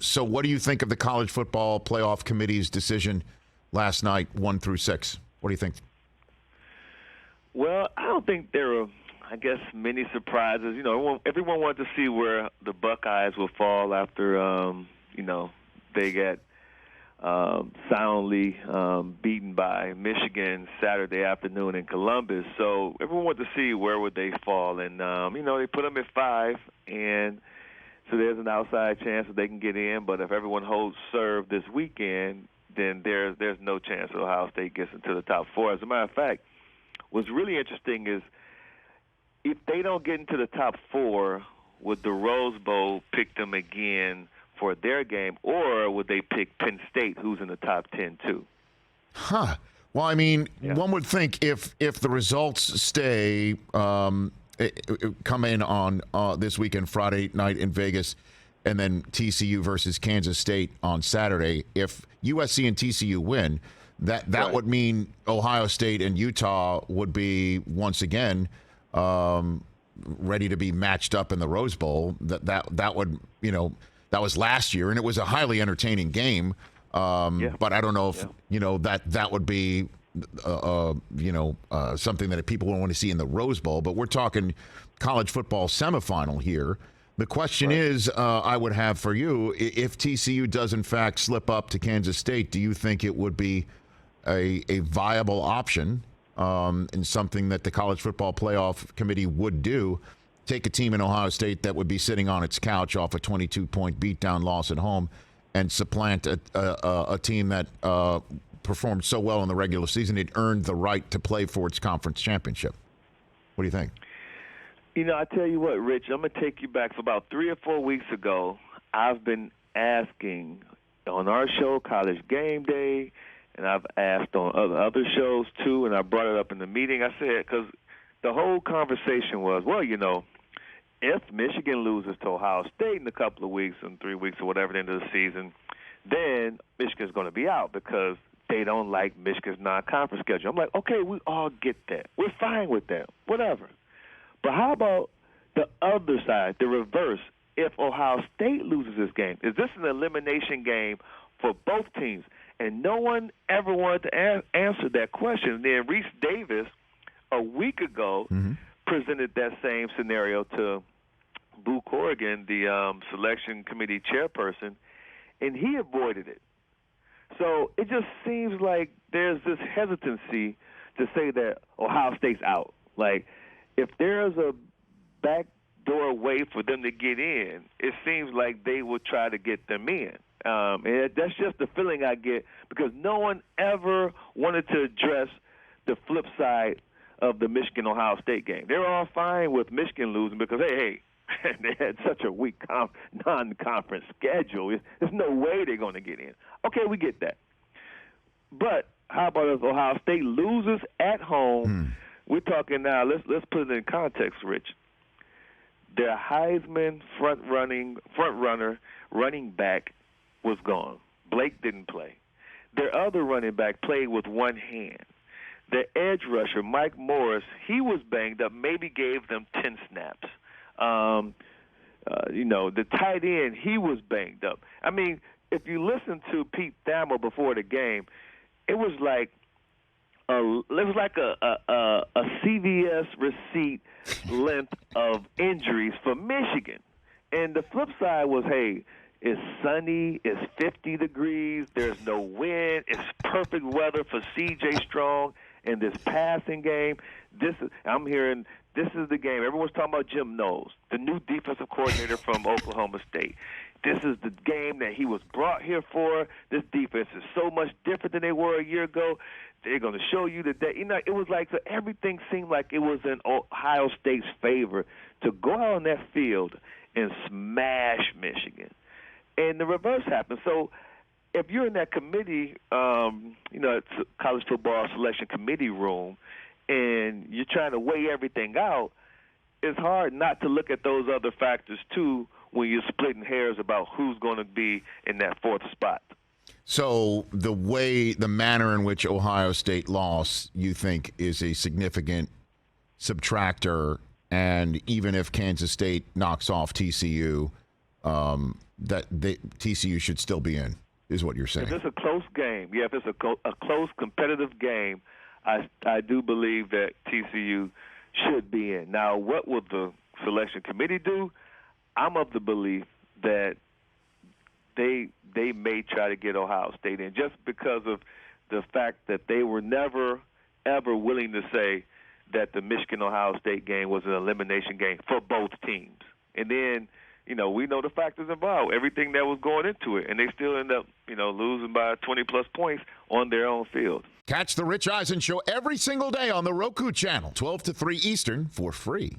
So what do you think of the College Football Playoff Committee's decision last night, 1 through 6? What do you think? Well, I don't think there were, I guess, many surprises. You know, everyone wanted to see where the Buckeyes would fall after, they got soundly beaten by Michigan Saturday afternoon in Columbus. So everyone wanted to see where would they fall. And, they put them at 5, and so there's an outside chance that they can get in. But if everyone holds serve this weekend, then there's no chance that Ohio State gets into the top 4. As a matter of fact, what's really interesting is if they don't get into the top 4, would the Rose Bowl pick them again for their game, or would they pick Penn State, who's in the top 10 too? Huh. Well, I mean, one would think if the results stay come in on this weekend, Friday night in Vegas, and then TCU versus Kansas State on Saturday, if USC and TCU win, that right. would mean Ohio State and Utah would be once again ready to be matched up in the Rose Bowl. That would, that was last year, and it was a highly entertaining game. But I don't know if that would be something that people would want to see in the Rose Bowl. But we're talking college football semifinal here. The question is, I would have for you, if TCU does in fact slip up to Kansas State, do you think it would be a viable option and something that the College Football Playoff Committee would do? Take a team in Ohio State that would be sitting on its couch off a 22-point beatdown loss at home and supplant a team that performed so well in the regular season it earned the right to play for its conference championship. What do you think? I tell you what, Rich, I'm going to take you back. For about 3 or 4 weeks ago, I've been asking on our show, College GameDay, and I've asked on other shows too, and I brought it up in the meeting. I said, because the whole conversation was, if Michigan loses to Ohio State in a couple of weeks, in 3 weeks or whatever, the end of the season, then Michigan's going to be out because they don't like Michigan's non-conference schedule. I'm like, okay, we all get that. We're fine with that. Whatever. But how about the other side, the reverse? If Ohio State loses this game, is this an elimination game for both teams? And no one ever wanted to answer that question. And then Reese Davis, a week ago, presented that same scenario to Boo Corrigan, the selection committee chairperson, and he avoided it. So it just seems like there's this hesitancy to say that Ohio State's out. Like, if there's a backdoor way for them to get in, it seems like they will try to get them in. And that's just the feeling I get because no one ever wanted to address the flip side of the Michigan-Ohio State game. They're all fine with Michigan losing because, hey, they had such a weak non-conference schedule. There's no way they're going to get in. Okay, we get that. But how about if Ohio State loses at home? We're talking now, let's put it in context, Rich. Their Heisman front-runner running back was gone. Blake didn't play. Their other running back played with one hand. The edge rusher, Mike Morris, he was banged up, maybe gave them 10 snaps. The tight end, he was banged up. I mean, if you listen to Pete Thamel before the game, it was like a CVS receipt length of injuries for Michigan. And the flip side was, hey, it's sunny, it's 50 degrees, there's no wind, it's perfect weather for C.J. Strong in this passing game. I'm hearing this is the game. Everyone's talking about Jim Knowles, the new defensive coordinator from Oklahoma State. This is the game that he was brought here for. This defense is so much different than they were a year ago. They're going to show you that. It was like so everything seemed like it was in Ohio State's favor to go out on that field and smash Michigan. And the reverse happened. So if you're in that committee, it's college football selection committee room, and you're trying to weigh everything out, it's hard not to look at those other factors, too, when you're splitting hairs about who's going to be in that fourth spot. So the manner in which Ohio State lost, you think, is a significant subtractor, and even if Kansas State knocks off TCU, TCU should still be in, is what you're saying. If it's a close game, if it's a close competitive game, I do believe that TCU should be in. Now, what will the selection committee do? I'm of the belief that they may try to get Ohio State in, just because of the fact that they were never, ever willing to say that the Michigan-Ohio State game was an elimination game for both teams. And then, we know the factors involved, everything that was going into it, and they still end up, losing by 20-plus points on their own field. Catch the Rich Eisen Show every single day on the Roku channel, 12 to 3 Eastern, for free.